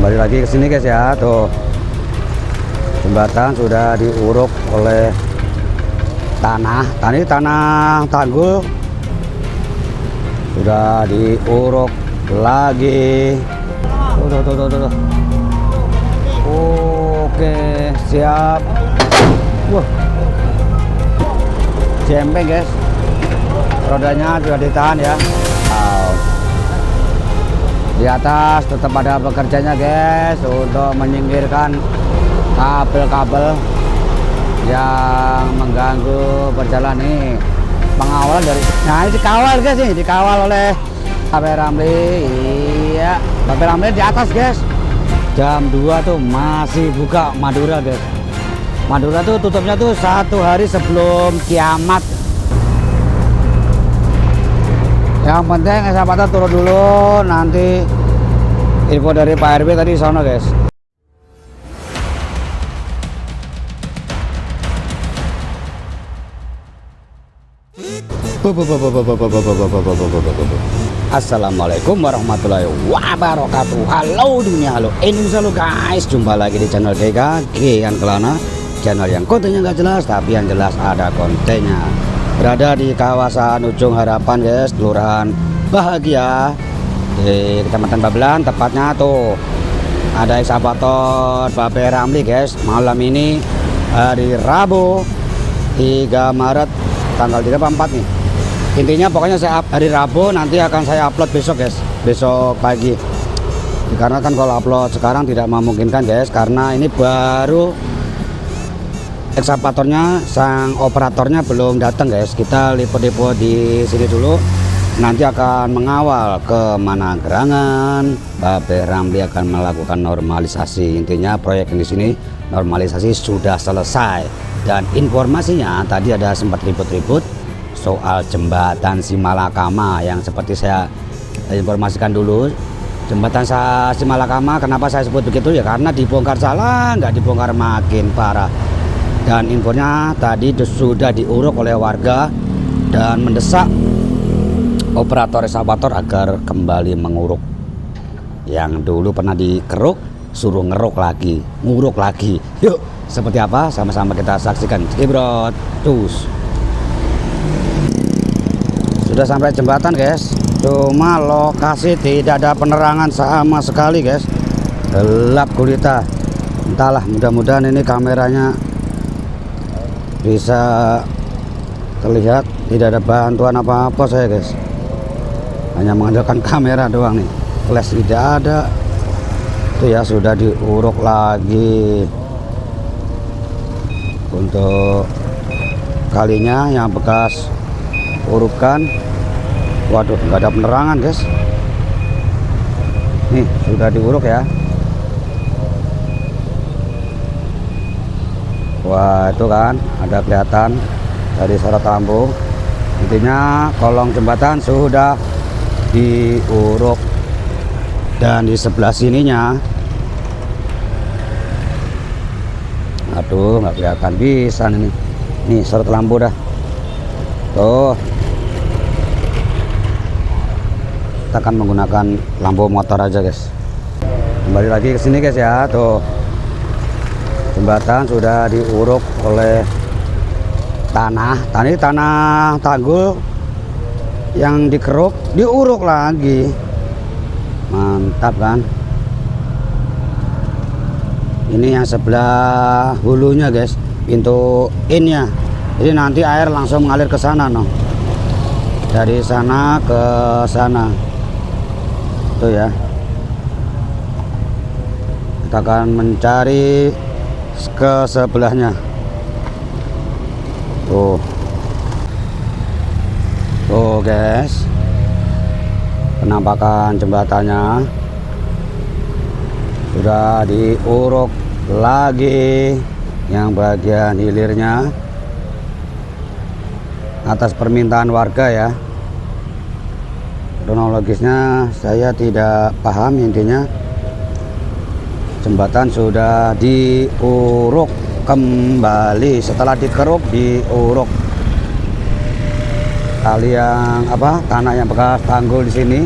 Kembali lagi ke sini guys ya, tuh jembatan sudah diuruk oleh tanah. Ini tanah tanggul sudah diuruk lagi. Tuh. Oke, siap. Wah, jempeng guys. Rodanya sudah ditahan ya. Di atas tetap ada pekerjanya guys untuk menyingkirkan kabel-kabel yang mengganggu perjalanan ini. Pengawal dari, nah ini dikawal guys, nih dikawal oleh Bapak Ramli. Iya, Bapak Ramli di atas guys. Jam 2 tuh masih buka Madura guys. Madura tuh tutupnya tuh 1 hari sebelum kiamat. Yang penting eskavator turun dulu, nanti info dari Pak RW tadi sana guys. Assalamualaikum warahmatullahi wabarakatuh. Halo dunia, halo Indonesia, halo guys. Jumpa lagi di channel GK Kelana, channel yang kontennya nggak jelas tapi yang jelas ada kontennya. Berada di kawasan Ujung Harapan guys, Kelurahan Bahagia di Kecamatan Babelan, tepatnya tuh ada ekskavator Bapak Ramli guys. Malam ini hari Rabu 3 Maret tanggal 34 nih. Intinya pokoknya saya hari Rabu nanti akan saya upload besok guys, besok pagi. Karena kan kalau upload sekarang tidak memungkinkan guys, karena ini baru ekskavatornya, sang operatornya belum datang guys. Kita liput-liput di sini dulu, nanti akan mengawal ke mana gerangan. Bapak Ramli akan melakukan normalisasi. Intinya proyek di sini normalisasi sudah selesai. Dan informasinya tadi ada sempat ribut-ribut soal jembatan Simalakama yang seperti saya informasikan dulu. Jembatan Simalakama, kenapa saya sebut begitu ya, karena dibongkar salah, nggak dibongkar makin parah. Dan infonya tadi sudah diuruk oleh warga dan mendesak operator ekskavator agar kembali menguruk. Yang dulu pernah dikeruk, suruh ngeruk lagi, nguruk lagi. Yuk, seperti apa? Sama-sama kita saksikan. Ibrot, terus. Sudah sampai jembatan guys. Cuma lokasi tidak ada penerangan sama sekali guys. Gelap gulita. Entahlah, mudah-mudahan ini kameranya bisa terlihat. Tidak ada bantuan apa-apa saya guys, hanya mengandalkan kamera doang nih. Flash tidak ada. Itu ya, sudah diuruk lagi untuk kalinya yang bekas urukan. Waduh, nggak ada penerangan guys. Nih sudah diuruk ya. Wah, itu kan ada kelihatan dari sorot lampu. Intinya kolong jembatan sudah diuruk. Dan di sebelah sininya, aduh nggak kelihatan bisa ini. Nih sorot lampu dah. Tuh. Kita akan menggunakan lampu motor aja guys. Kembali lagi ke sini guys ya. Tuh. Jembatan sudah diuruk oleh tanah. Ini tanah tanggul yang dikeruk, diuruk lagi. Mantap kan? Ini yang sebelah hulunya guys, pintu innya. Jadi nanti air langsung mengalir ke sana no. Dari sana ke sana. Tuh ya. Kita akan mencari ke sebelahnya. Tuh guys, penampakan jembatannya sudah diuruk lagi yang bagian hilirnya atas permintaan warga ya. Kronologisnya saya tidak paham. Intinya jembatan sudah diuruk kembali, setelah dikeruk diuruk. Kali yang tanah yang bekas tanggul di sini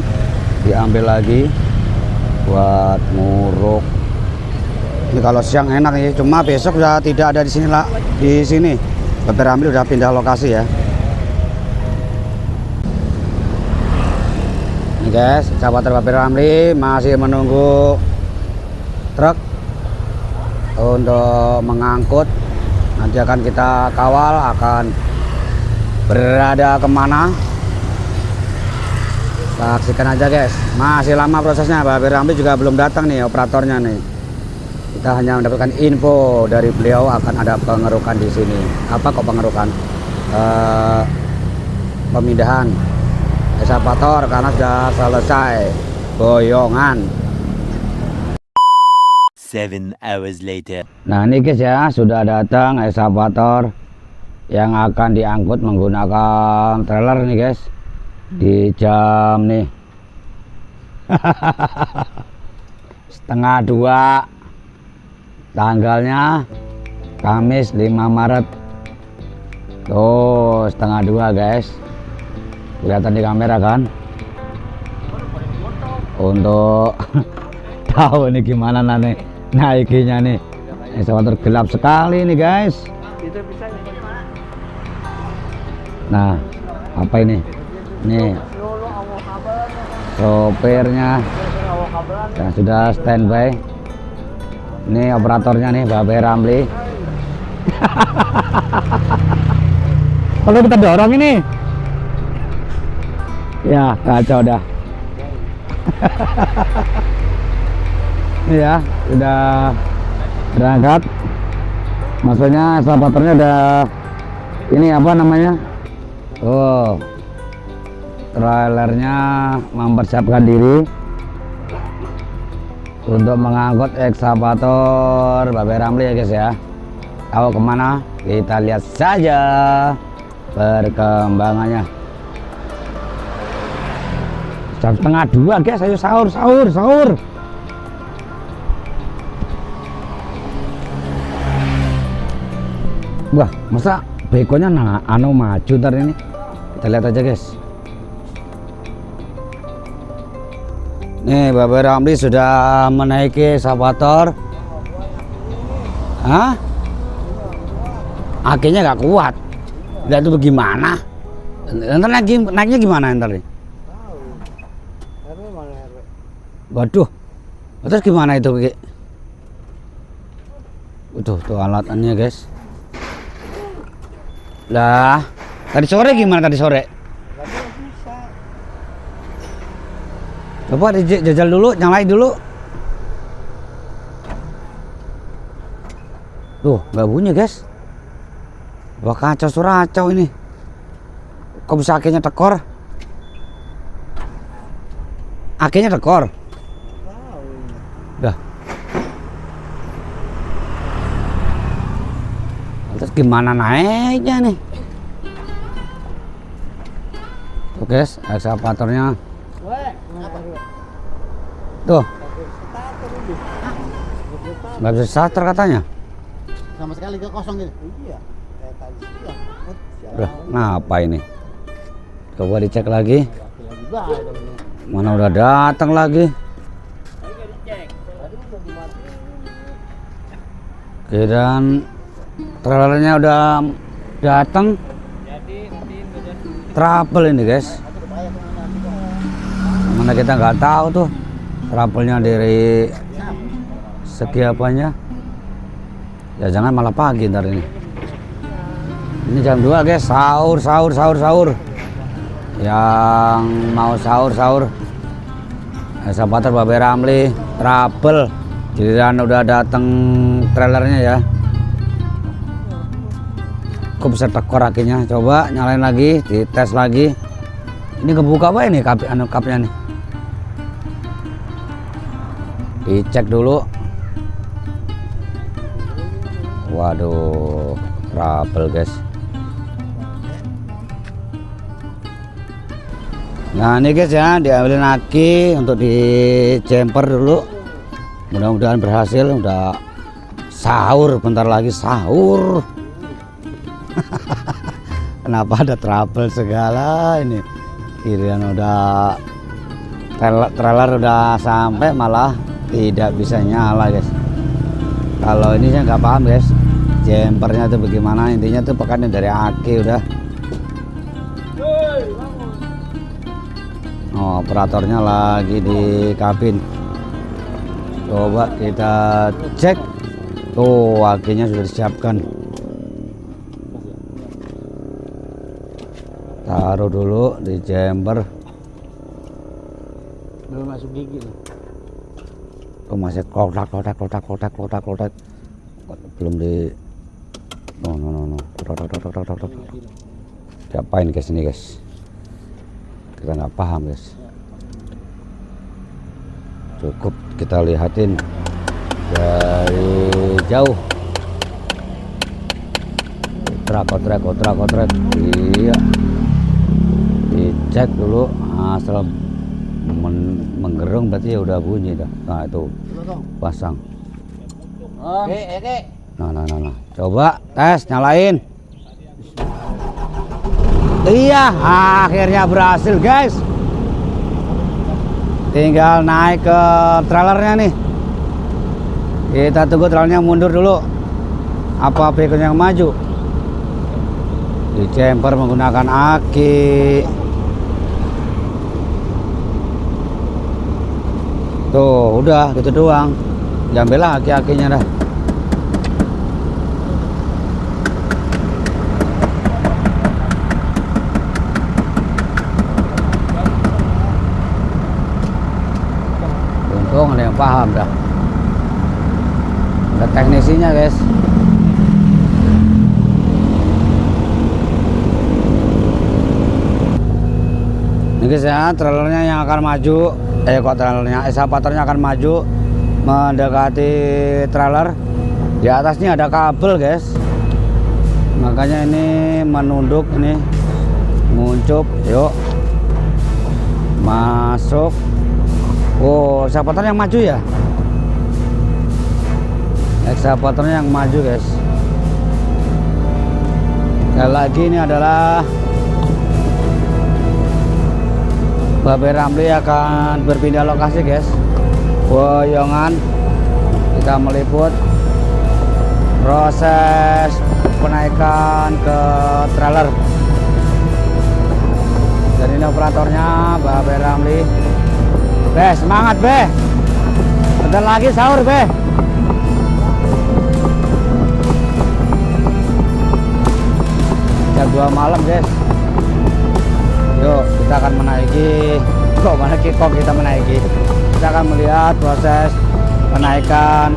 diambil lagi buat nguruk Ini kalau siang enak nih, cuma besok udah tidak ada di sini lah. Di sini Babe Ramli udah pindah lokasi ya. Ini guys, sahabat Babe Ramli masih menunggu truk untuk mengangkut. Nanti akan kita kawal, akan berada kemana, saksikan aja guys. Masih lama prosesnya, Babe Ramli juga belum datang nih operatornya nih. Kita hanya mendapatkan info dari beliau akan ada pengerukan di sini. Apa kok pengerukan? Pemindahan eskavator karena sudah selesai boyongan. 7 hours later. Nah ini guys ya, sudah datang eskavator yang akan diangkut menggunakan trailer nih guys. Di jam nih setengah 2, tanggalnya Kamis 5 Maret. Tuh setengah 2 guys, kelihatan di kamera kan, untuk tahu nih gimana nanti naikinya nih. Eskavator gelap sekali nih guys. Nah apa ini? Nih sopirnya yang sudah standby. Ini operatornya nih Babe Ramli. Kalau kita dorong ini ya kacau dah. Ini ya sudah berangkat, maksudnya eskavatornya udah ini apa namanya, trailernya mempersiapkan diri untuk mengangkut eskavator Babe Ramli ya guys ya. Tahu kemana? Kita lihat saja perkembangannya. Jam setengah 2 guys, ayo sahur. Wah, masa bekonya maju ntar ini. Kita lihat aja guys. Nih Babe Ramli sudah menaiki eskavator. Hah? Akhirnya nggak kuat. Lihat itu bagaimana? Ntar naiknya gimana ntar nih? Waduh, terus gimana itu? Tuh alatannya guys. Lah, tadi sore gimana tadi sore? Coba dijajal dulu, nyalain dulu. Tuh, nggak bunyi guys. Wah kacau suracau ini. Kok bisa akhirnya tekor? Akhirnya tekor. Dah. Terus gimana naiknya nih? Tuh guys, eskavatornya. Tuh. Nggak bisa starter katanya. Sama sekali ke kosong gitu. Iya. Ngapa ini? Coba dicek lagi. Mana udah datang lagi. Oke, dan trailernya udah datang. Trouble ini guys. Mana kita nggak tahu tuh trouble-nya dari segi apanya. Ya jangan malah pagi ntar ini. Ini jam 2 guys, sahur. Yang mau sahur. Eskavator Babe Ramli trouble. Giliran udah datang trailernya ya. Kok bisa tekor akhirnya? Coba nyalain lagi, dites lagi. Ini kebuka apa ini kapnya nih? Dicek dulu. Waduh, trouble guys. Nah ini guys ya, diambilin aki untuk di jumper dulu. Mudah-mudahan berhasil. Udah sahur, bentar lagi sahur. Kenapa ada trouble segala ini? Kirian udah trailer udah sampai malah tidak bisa nyala guys. Kalau ini saya nggak paham guys, jempernya tuh bagaimana, intinya tuh pekanin dari aki udah. Oh, operatornya lagi di kabin. Coba kita cek. Tuh, akinya sudah disiapkan. Taruh dulu di jemper. Belum masuk gigi loh. Oh, masih kotak. Belum di. No. Kotak. Diapain guys ini guys? Kita nggak paham guys. Cukup kita lihatin dari jauh. Kontrak. Iya. Dicek dulu. Asal menggerung berarti ya udah bunyi dah. Nah itu pasang. Nah. Coba tes nyalain. Iya, akhirnya berhasil guys. Tinggal naik ke trailernya nih. Kita tunggu trailernya mundur dulu. Apa berikutnya yang maju? Di jumper menggunakan aki. Tuh, udah gitu doang. Diambillah aki-akinya dah. Untung ada yang paham dah. Ada teknisinya guys. Ini guys ya, trailernya yang akan maju. Kok trailernya, eskavatornya akan maju mendekati trailer. Di atasnya ada kabel guys. Makanya ini menunduk ini, nguncup. Yuk, masuk. Oh, eskavatornya yang maju ya. Eskavatornya yang maju guys. Sekali lagi ini adalah Babe Ramli akan berpindah lokasi guys. Boyongan. Kita meliput proses penaikan ke trailer. Dan ini operatornya Babe Ramli. Be, semangat Be. Bentar lagi sahur Be. Jam 2 malam guys. Yuk, kita akan menaiki. Kok kita menaiki? Kita akan melihat proses penaikan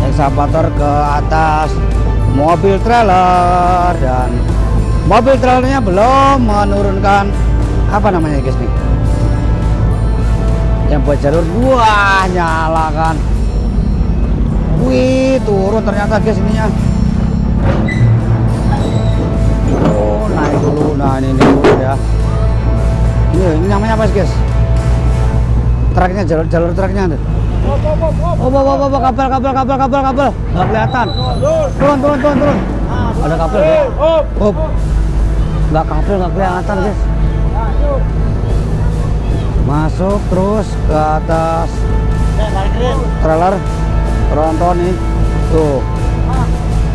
ekskavator ke atas mobil trailer, dan mobil trailernya belum menurunkan apa namanya guys nih, yang buat jalur. Wah, nyala kan. Wih, turun ternyata guys ininya. Oh, naik dulu. Nah, ini dulu ya. Ini namanya apa guys? Truknya, jalur truknya tuh. Oh, kabel. Nggak kelihatan. Turun. Ada kabel ya? Oh. Nggak kelihatan guys. Masuk terus ke atas trailer tronton nih. Tuh.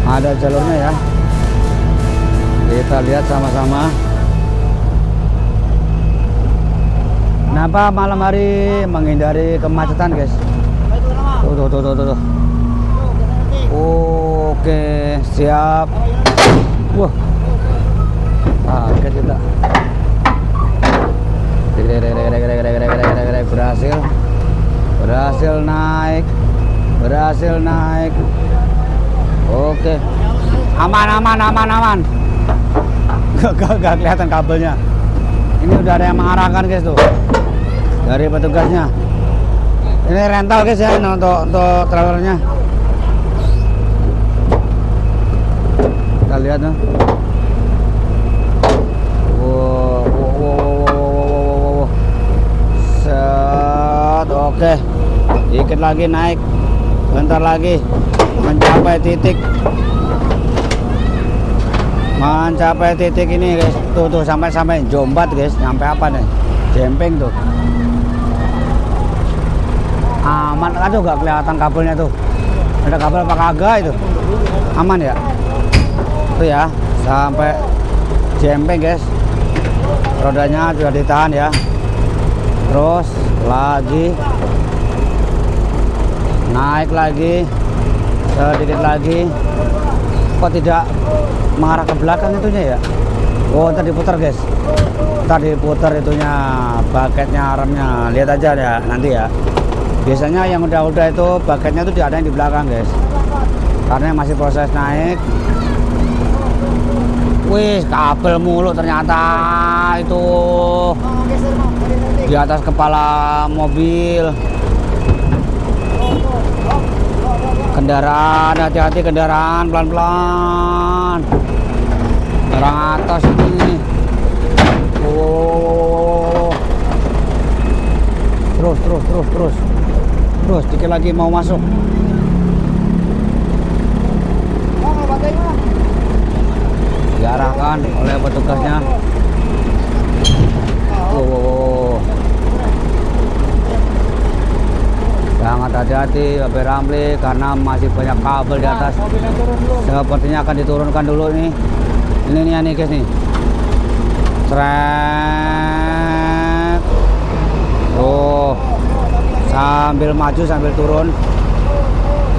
Ada jalurnya ya. Kita lihat sama-sama. Kenapa malam hari menghindari kemacetan guys? Tuh. Oke, siap. Wah, kaget kita. Berhasil naik. Oke, aman. Gak kelihatan kabelnya. Ini udah ada yang mengarahkan guys tuh dari petugasnya. Ini rental guys ya untuk trailernya. Kita lihat tuh. Wow. Set, oke. Dikit lagi naik. Bentar lagi mencapai titik. Ini guys. Tuh sampai Jombat guys. Nyampe apa nih? Jempeng tuh. Aman kan tuh, gak kelihatan kabelnya tuh. Ada kabel apa kagak itu? Aman ya? Itu ya, sampai jempeng guys. Rodanya sudah ditahan ya. Terus lagi naik lagi sedikit lagi. Kok tidak mengarah ke belakang itunya ya? Oh, tadi putar guys. Tadi putar itunya, baketnya, remnya. Lihat aja ya nanti ya. Biasanya yang udah itu baketnya tuh ada yang di belakang guys. Karena masih proses naik. Wih, kabel mulu ternyata itu di atas kepala mobil. Kendaraan, hati-hati kendaraan, pelan-pelan. Orang atas ini. Oh. Terus dikit lagi mau masuk. Diarahkan oleh petugasnya. Sangat hati-hati Babe Ramli karena masih banyak kabel di atas. Sepertinya akan diturunkan dulu nih. Ini nih guys nih. Trek. Oh, sambil maju sambil turun.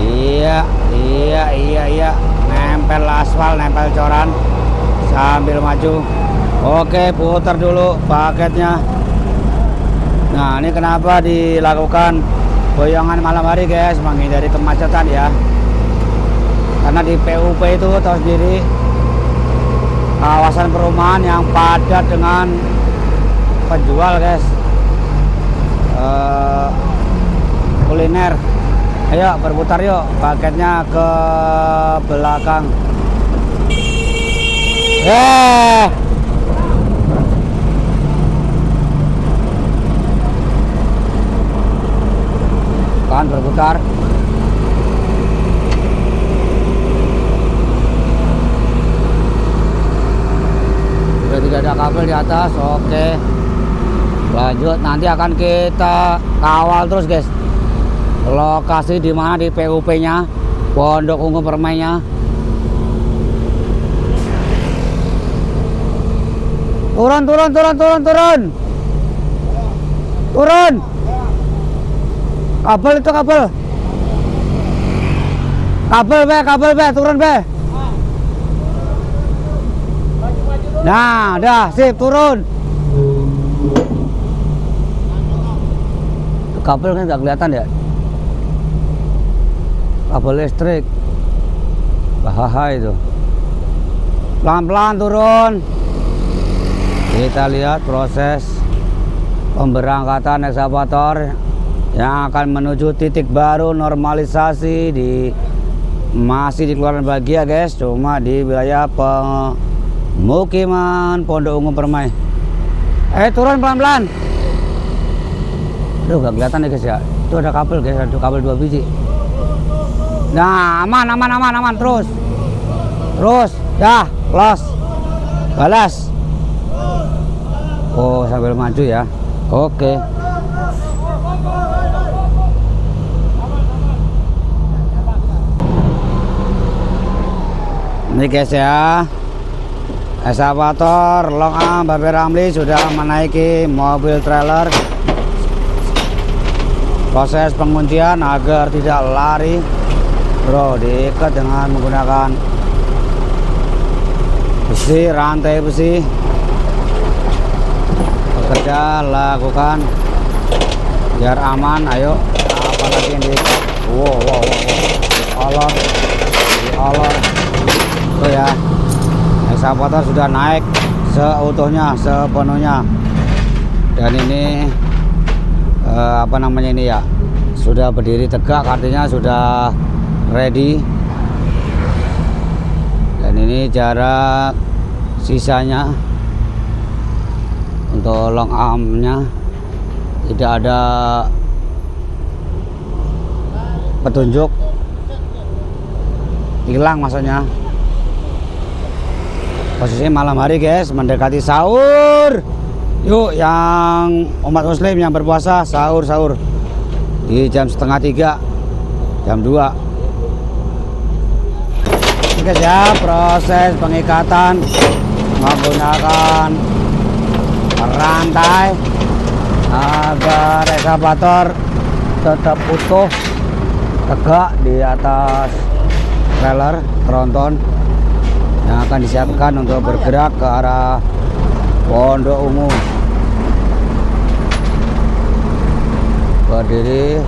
Iya. Nempel aspal, nempel coran sambil maju. Oke, putar dulu paketnya. Nah, ini kenapa dilakukan boyongan malam hari guys, menghindari kemacetan ya. Karena di PUP itu tahu sendiri, kawasan perumahan yang padat dengan penjual guys, kuliner. Ayo berputar yuk, paketnya ke belakang. Kan berputar. Sudah tidak ada kabel di atas. Oke, lanjut, nanti akan kita kawal terus guys lokasi di mana di PUP nya Pondok Ungu Permainya. Turun. Kabel itu kabel be, turun be. Nah, dah sip, turun. Kabel kan nggak kelihatan ya, kabel listrik. Bahaya itu. Pelan-pelan turun. Kita lihat proses pemberangkatan ekskavator yang akan menuju titik baru normalisasi masih di Kelurahan Bahagia guys, cuma di wilayah pemukiman Pondok Ungu Permai. Turun pelan-pelan. Aduh, gak kelihatan ya guys ya. Itu ada kabel guys, ada kabel 2 biji. Nah, aman. Terus. Dah, los. Balas. Oh, sambil maju ya. Oke. Ini guys ya, ekskavator Long Arm Babe Ramli sudah menaiki mobil trailer. Proses penguncian agar tidak lari, bro, diikat dengan menggunakan besi, rantai besi. Bekerja, lakukan biar aman. Ayo, apalagi ini. Wow. Olor. Tuh ya, ekskavator sudah naik sepenuhnya. Dan ini apa namanya ini ya, sudah berdiri tegak, artinya sudah ready. Dan ini jarak sisanya untuk long armnya, tidak ada petunjuk, hilang maksudnya. Posisinya malam hari guys, mendekati sahur. Yuk yang umat muslim yang berpuasa sahur di jam 2:30, jam 2. guys ya, proses pengikatan menggunakan rantai agar ekskavator tetap utuh tegak di atas trailer tronton yang akan disiapkan untuk bergerak ke arah Pondok Ungu. Berdiri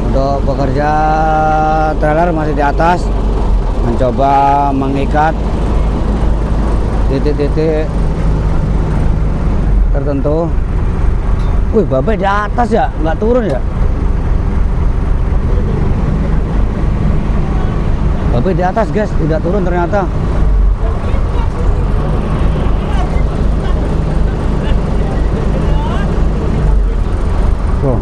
untuk pekerja trailer masih di atas, mencoba mengikat titik-titik tertentu. Wih, babe di atas ya, nggak turun ya? Babe di atas guys, tidak turun ternyata. Tuh.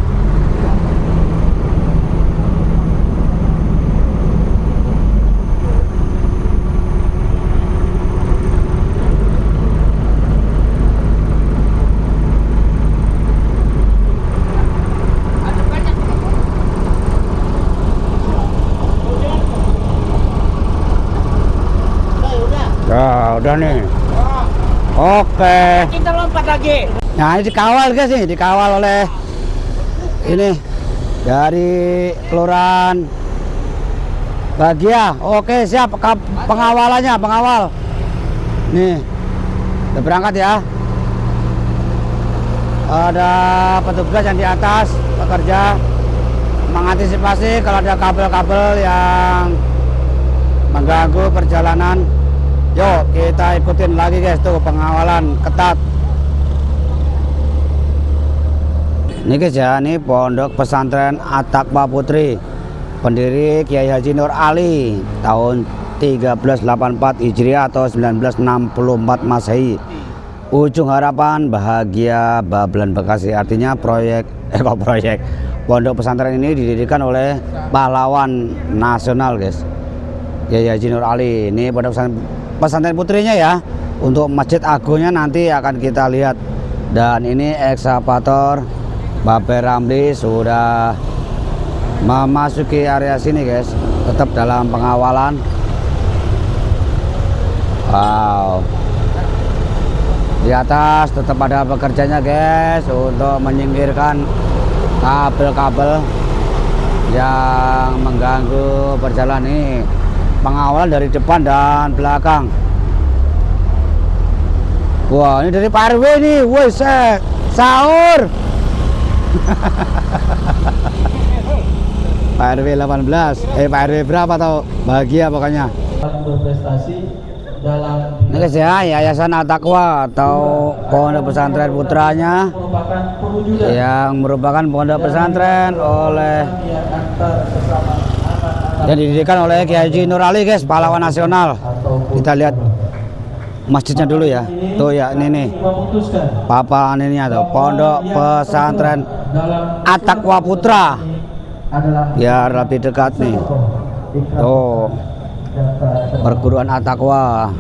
Ya, udah nih. Oke. Kita lompat lagi. Nah, ini dikawal guys nih, dikawal oleh ini dari Kelurahan Bahagia. Oke, siap pengawalannya, pengawal. Nih. Udah berangkat ya. Ada petugas yang di atas bekerja mengantisipasi kalau ada kabel-kabel yang mengganggu perjalanan. Yuk kita ikutin lagi guys, tuh pengawalan ketat. Ini guys ya, ini Pondok Pesantren At-Taqwa Putri, pendiri Kiai Haji Nur Ali tahun 1384 Hijriah atau 1964 Masehi. Ujung harapan bahagia Babelan Bekasi, artinya proyek Pondok pesantren ini didirikan oleh pahlawan nasional guys, Kiai Haji Nur Ali. Ini Pondok pesantren putrinya ya. Untuk Masjid Agungnya nanti akan kita lihat. Dan ini ekskavator Babe Ramli sudah memasuki area sini guys, tetap dalam pengawalan. Wow, di atas tetap ada pekerjanya guys untuk menyingkirkan kabel-kabel yang mengganggu perjalanan ini. Pengawalan dari depan dan belakang. Wah, ini dari Pak RW nih. Woi, sahur. Pak RW 18. Pak RW berapa tau? Bahagia pokoknya. Berprestasi dalam ini guys ya, Yayasan At-Taqwa atau Pondok Pesantren putranya yang merupakan pondok pesantren oleh yang didirikan oleh Kiai Haji Nur Ali guys, pahlawan nasional. Kita lihat masjidnya dulu ya. Tuh ya, ini nih papan ininya tuh, Pondok Pesantren At-Taqwa Putra. Biar lebih dekat nih. Tuh, perguruan At-Taqwa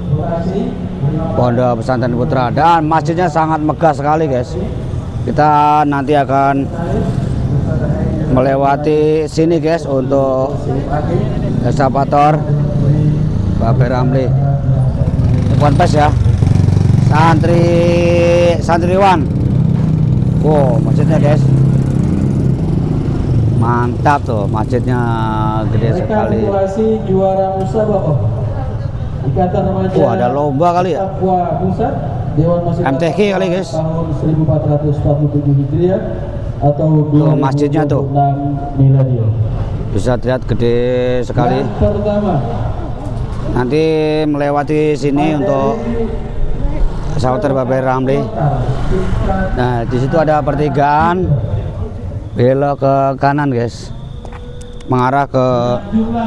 Pondok Pesantren Putra, dan masjidnya sangat megah sekali guys. Kita nanti akan melewati sini guys untuk ekskavator Babe Ramli. Ponpes ya, santriwan. Wow, masjidnya guys, mantap tuh, masjidnya gede sekali. Juara musabaqah Ikatan Remaja. Ada lomba kali ya, Pusat Dewan Masjid MTQ kali guys. Tahun 1447 Hijriah atau Tuh masjidnya tuh, Miladiah. bisa terlihat gede sekali. Yang pertama, nanti melewati sini untuk ekskavator Babe Ramli. Nah, di situ ada pertigaan, belok ke kanan guys, mengarah ke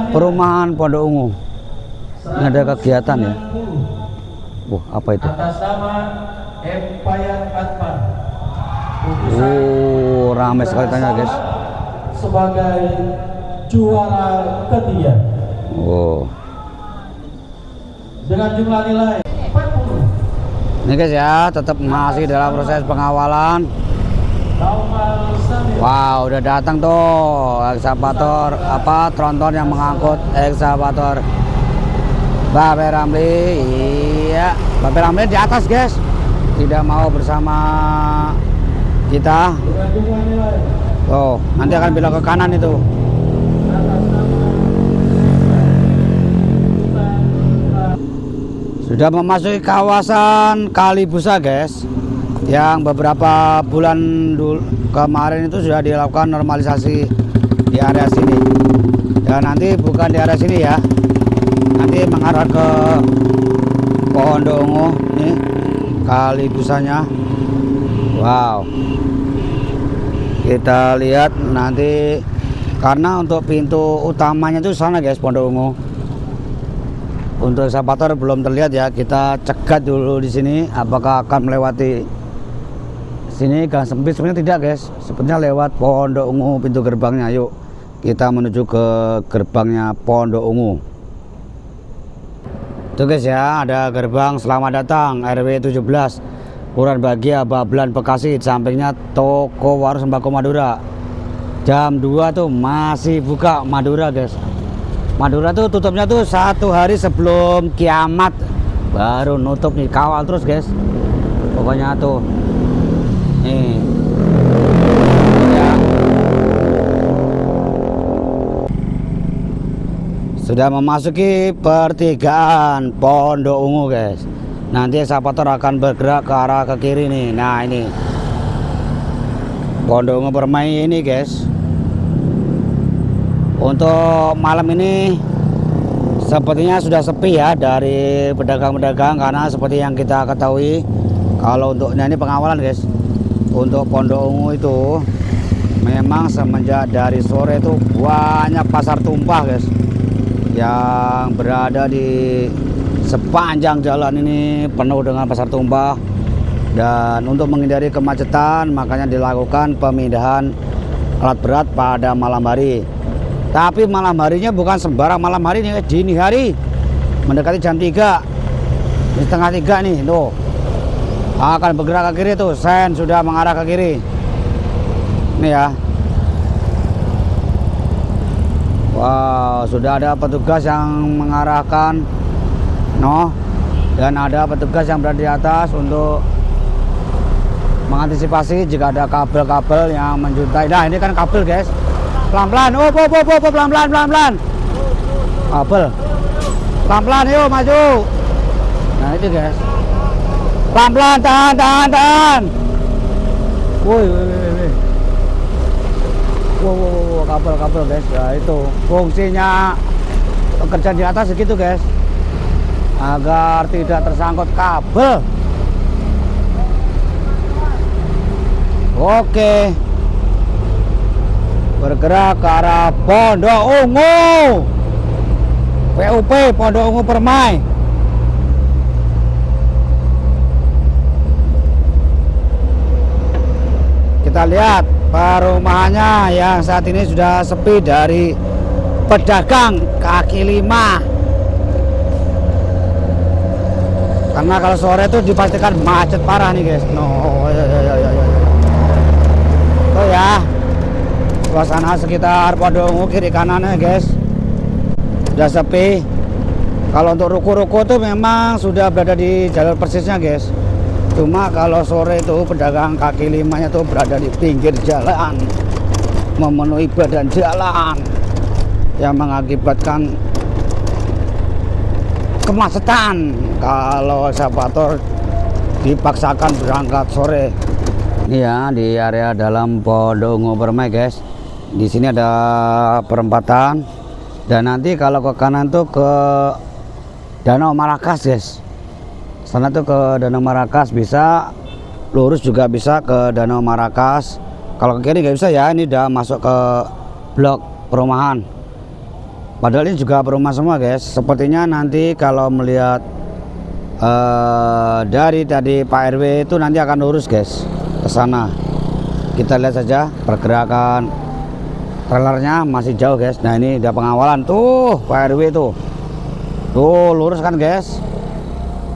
perumahan Pondok Ungu. Ini ada kegiatan ya. Wah, apa itu? atas nama Empire Advan. Ramai sekali tanya guys. Sebagai juara ketiga dengan jumlah nilai 40. Ini guys ya, tetap masih dalam proses pengawalan. Wow, udah datang tuh ekskavator tronton yang mengangkut ekskavator Babe Ramli, iya. Babe Ramli di atas guys, tidak mau bersama kita. Dengan jumlah nilai Oh, nanti akan belok ke kanan itu. atas nama Sudah memasuki kawasan Kalibusa guys, yang beberapa bulan kemarin itu sudah dilakukan normalisasi di area sini. Dan nanti bukan di area sini ya, nanti mengarah ke Pondok Ungu nih Kalibusanya. Wow, kita lihat nanti, karena untuk pintu utamanya itu sana guys, Pondok Ungu. Untuk eskapator belum terlihat ya, kita cegat dulu di sini. Apakah akan melewati sini gang sempit? Sebenarnya tidak guys, sebenarnya lewat Pondok Ungu pintu gerbangnya. Yuk kita menuju ke gerbangnya Pondok Ungu. Tuh guys ya, ada gerbang selamat datang RW 17 Kelurahan Bahagia, Babelan, Bekasi. Di sampingnya toko warung sembako Madura. Jam 2 tuh masih buka Madura guys. Madura tuh tutupnya tuh 1 hari sebelum kiamat baru nutup nih, kawal terus guys. Pokoknya tuh nih ya. Sudah memasuki pertigaan Pondok Ungu guys. Nanti eskapator akan bergerak ke arah ke kiri nih. Nah ini Pondok Ungu Permai ini guys. Untuk malam ini sepertinya sudah sepi ya dari pedagang-pedagang, karena seperti yang kita ketahui, kalau untuknya ini pengawalan guys, untuk Pondok Ungu itu memang semenjak dari sore itu banyak pasar tumpah guys yang berada di sepanjang jalan ini, penuh dengan pasar tumpah. Dan untuk menghindari kemacetan makanya dilakukan pemindahan alat berat pada malam hari. Tapi malam harinya bukan sembarang malam hari nih, dini hari mendekati jam 3 ini, setengah 3 nih tuh akan bergerak ke kiri tuh. Sen sudah mengarah ke kiri ini ya. Wow, sudah ada petugas yang mengarahkan dan ada petugas yang berada di atas untuk mengantisipasi jika ada kabel-kabel yang menjuntai. Nah ini kan kabel guys, pelan-pelan, pelan-pelan kabel, pelan-pelan, yuk maju. Nah itu guys, pelan-pelan, tahan. Woi, wow, kabel guys. Ya itu fungsinya pekerjaan di atas segitu guys, agar tidak tersangkut kabel. Oke, bergerak ke arah Pondok Ungu, PUP Pondok Ungu Permai. Kita lihat perumahannya yang saat ini sudah sepi dari pedagang kaki lima, karena kalau sore itu dipastikan macet parah nih guys. Oh ya, suasana sekitar Pondok Ungu kiri kanannya guys sudah sepi. Kalau untuk ruko-ruko tuh memang sudah berada di jalur persisnya guys. Cuma kalau sore itu pedagang kaki limanya tuh berada di pinggir jalan, memenuhi badan jalan, yang mengakibatkan kemacetan kalau eskapator dipaksakan berangkat sore. Ini ya di area dalam Pondok Ungu Permai guys. Di sini ada perempatan, dan nanti kalau ke kanan tuh ke Danau Marakas guys. Sana tuh ke Danau Marakas, bisa lurus juga bisa ke Danau Marakas. Kalau ke kiri nggak bisa ya, ini udah masuk ke blok perumahan. Padahal ini juga perumahan semua guys. Sepertinya nanti kalau melihat dari tadi Pak RW itu nanti akan lurus guys ke sana. Kita lihat saja pergerakan trailernya masih jauh guys. Nah ini udah pengawalan tuh Pak RW tuh lurus kan guys.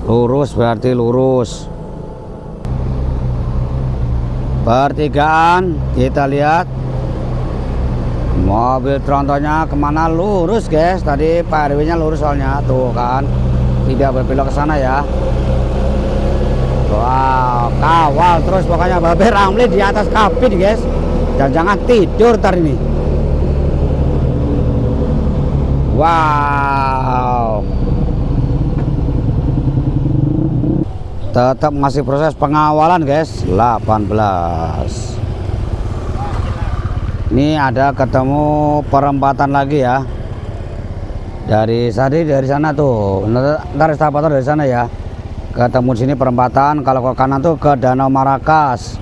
Lurus berarti lurus. Pertigaan kita lihat Mobil trontonnya kemana lurus guys. Tadi Pak RW nya lurus soalnya. Tuh kan, tidak berbelok ke sana ya. Wow, kawal terus pokoknya Babe Ramli di atas kabin guys. Dan jangan tidur ntar ini. Wow. Tetap masih proses pengawalan guys. 18. Ini ada ketemu perempatan lagi ya. Dari sana tuh. Ntar eskavator dari sana ya. Ketemu sini perempatan. Kalau ke kanan tuh ke Danau Marakas.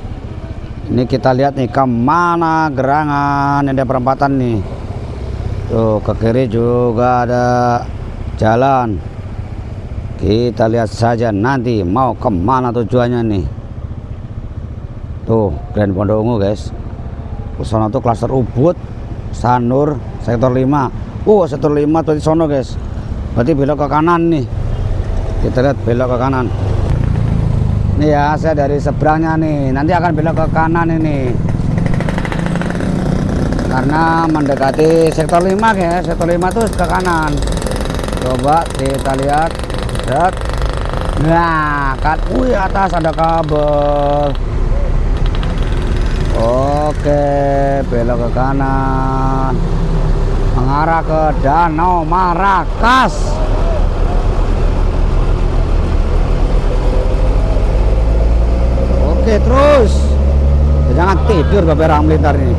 Ini kita lihat nih kemana gerangan. Ini ada perempatan nih. Tuh ke kiri juga ada jalan. Kita lihat saja nanti mau kemana tujuannya nih. Tuh Grand Pondok Ungu guys. Sono tuh klaster Ubud, Sanur, sektor 5. Sektor 5 berarti sono guys. Berarti belok ke kanan nih. Kita lihat belok ke kanan. Nih ya, saya dari seberangnya nih. Nanti akan belok ke kanan ini. Karena mendekati sektor 5 guys. Sektor 5 tuh ke kanan. Coba kita lihat. Set. Nah, kan atas ada kabel. Oke, belok ke kanan mengarah ke Danau Marakas. Oke, terus jangan tidur Babe Ramli ntar ini.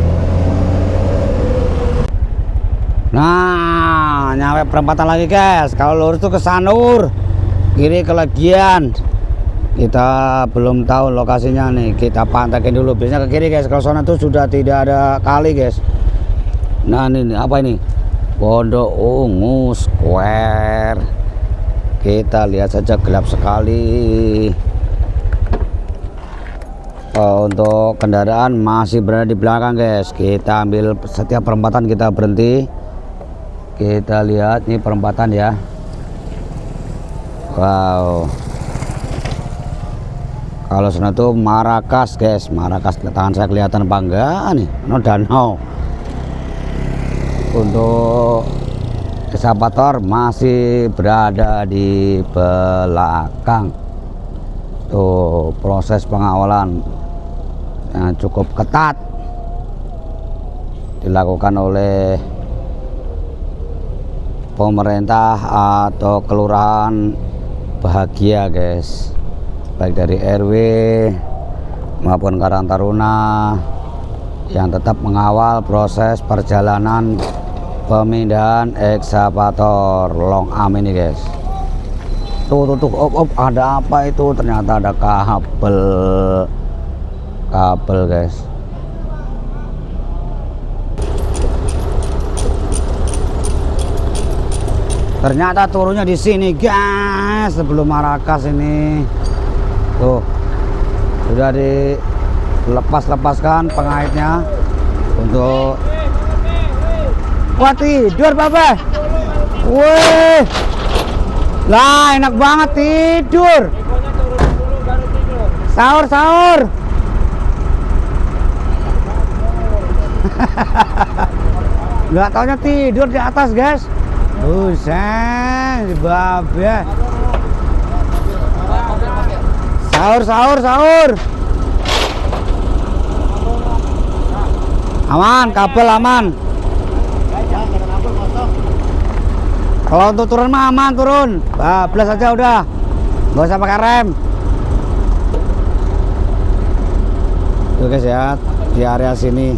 Nah, nyampe perempatan lagi guys. Kalau lurus tuh ke Sanur, kiri ke Legian. Kita belum tahu lokasinya nih, kita pantengin dulu. Biasanya ke kiri guys, kalau sana tuh sudah tidak ada kali guys. Nah ini apa ini? Pondok Ungu Square. Kita lihat saja, gelap sekali. Untuk kendaraan masih berada di belakang guys. Kita ambil setiap perempatan, kita berhenti. Kita lihat nih perempatan ya. Wow. Kalau sana tuh Marakas guys, Marakas. Tangan saya kelihatan apa enggak nih? No danau. Untuk eskavator masih berada di belakang. Tuh proses pengawalan yang cukup ketat dilakukan oleh pemerintah atau kelurahan Bahagia guys. Baik dari RW maupun Karang Taruna yang tetap mengawal proses perjalanan pemindahan ekskavator Long Am ini guys. Tuh ada apa itu? Ternyata ada kabel guys. Ternyata turunnya di sini guys, sebelum Marakas ini. Tuh sudah dilepaskan pengaitnya untuk. Wah, tidur Babe. Wih, lah enak banget tidur. Sahur. Nggak taunya tidur di atas guys. Buset, Babe. Sahur. Aman, kabel aman. Kalau untuk turun mah aman, turun. Bablas aja udah. Nggak usah pakai rem. Tuh guys ya, di area sini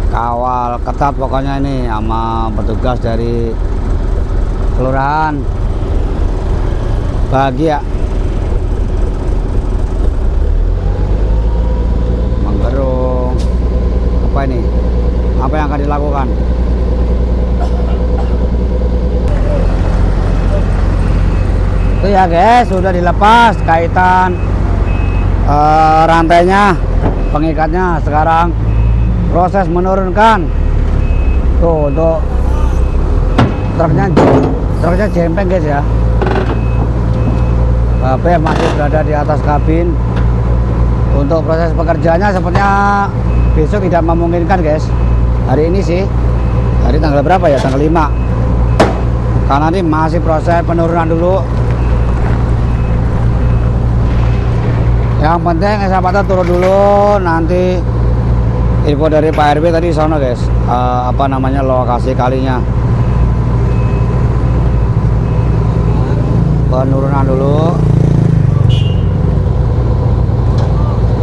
kawal ketat pokoknya ini sama petugas dari kelurahan Bahagia. Manggerung. Apa ini? Apa yang akan dilakukan? Itu ya guys, sudah dilepas kaitan rantainya, pengikatnya. Sekarang proses menurunkan. Tuh untuk truknya jempeng guys ya. Babe masih berada di atas kabin. Untuk proses pekerjaannya sepertinya besok tidak memungkinkan guys. Hari ini sih, hari tanggal berapa ya? Tanggal 5. Karena ini masih proses penurunan dulu. Yang penting eskavator turun dulu, nanti info dari Pak RW tadi sana guys, apa namanya lokasi kalinya. Penurunan dulu.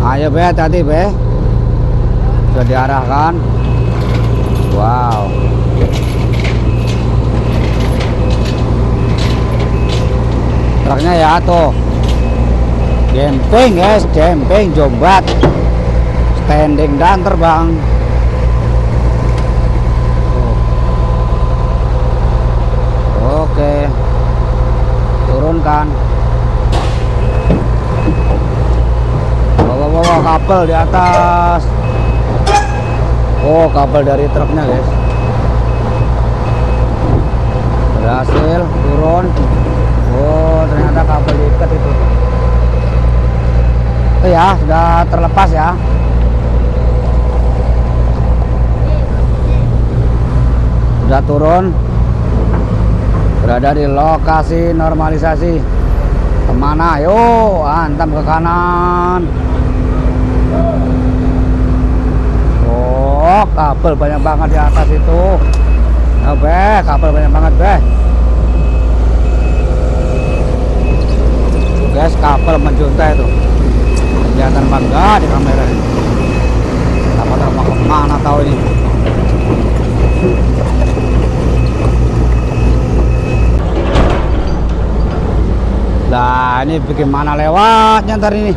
Ayo be, hati-hati be. Sudah diarahkan. Wow. Truknya ya tuh. Jemping guys, jemping jombat. Standing dan terbang. Oke. Turunkan. Bawa kabel di atas. Oh, kabel dari truknya guys. Berhasil turun. Oh, ternyata kabel diikat itu. Itu ya, sudah terlepas ya. Sudah turun. Berada di lokasi normalisasi. Kemana? Yo, hantam ke kanan. Oh, kabel banyak banget di atas itu. Oh, kabel banyak banget guys, kabel menjuntai itu. Kelihatan bangga di kamera ini. Apa mau kemana tahu ini? Nah, ini bagaimana lewatnya ntar ini?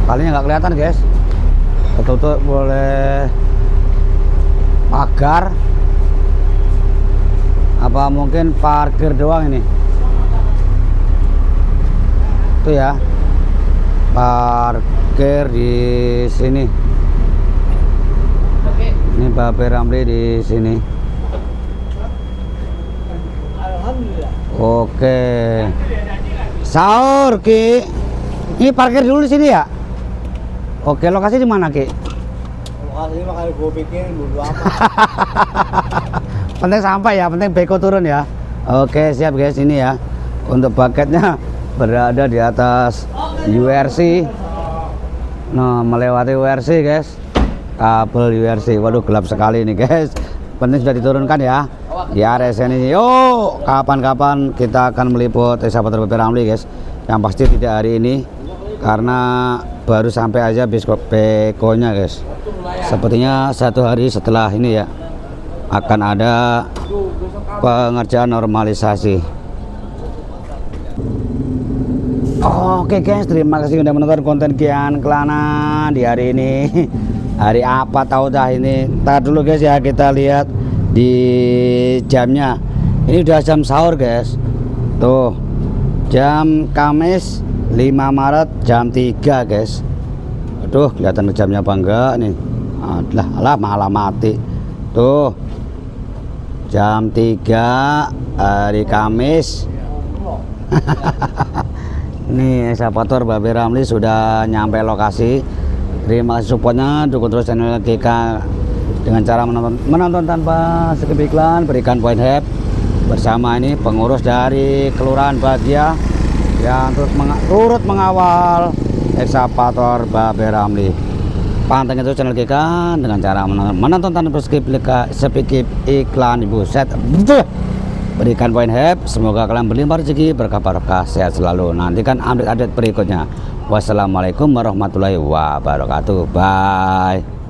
Kalinya nggak kelihatan guys. Ketutup boleh pagar. Apa mungkin parkir doang ini? Itu ya. Parkir di sini. Ini Babe Ramli di sini. Oke. Sahur Ki. Ini parkir dulu di sini ya? Oke, lokasi di mana Ki? Lokasi makanya gue pikir dulu apa. Penting sampai ya, penting beko turun ya. Oke, siap guys, ini ya. Untuk paketnya berada di atas URC. Nah, melewati URC guys. Kabel URC. Waduh, gelap sekali ini guys. Penting sudah diturunkan ya. Di area sini. Yuk, kapan-kapan kita akan meliput eskavator Babe Ramli guys. Yang pasti tidak hari ini karena baru sampai aja bekonya guys. Sepertinya 1 hari setelah ini ya akan ada pengerjaan normalisasi. Oke guys, terima kasih sudah menonton konten Kian Kelana di hari ini. Hari apa tahu dah ini. Ntar dulu guys ya, kita lihat di jamnya. Ini udah jam sahur guys. Tuh, jam Kamis 5 Maret jam 3 guys. Aduh, kelihatan jamnya apa enggak nih? Alah malah mati. Tuh, jam 3 hari Kamis. Ini eskavator Babe Ramli sudah nyampe lokasi. Terima kasih supportnya, dukung terus channel GK dengan cara menonton tanpa skip iklan, berikan point help bersama ini pengurus dari Kelurahan Bahagia yang turut mengawal eskavator Babe Ramli. Pantengin terus channel GK dengan cara menonton tanpa skip iklan. Ibu set. Berikan poin help, semoga kalian berlimpah rezeki, berkah barokah, sehat selalu. Nantikan update berikutnya. Wassalamualaikum warahmatullahi wabarakatuh. Bye.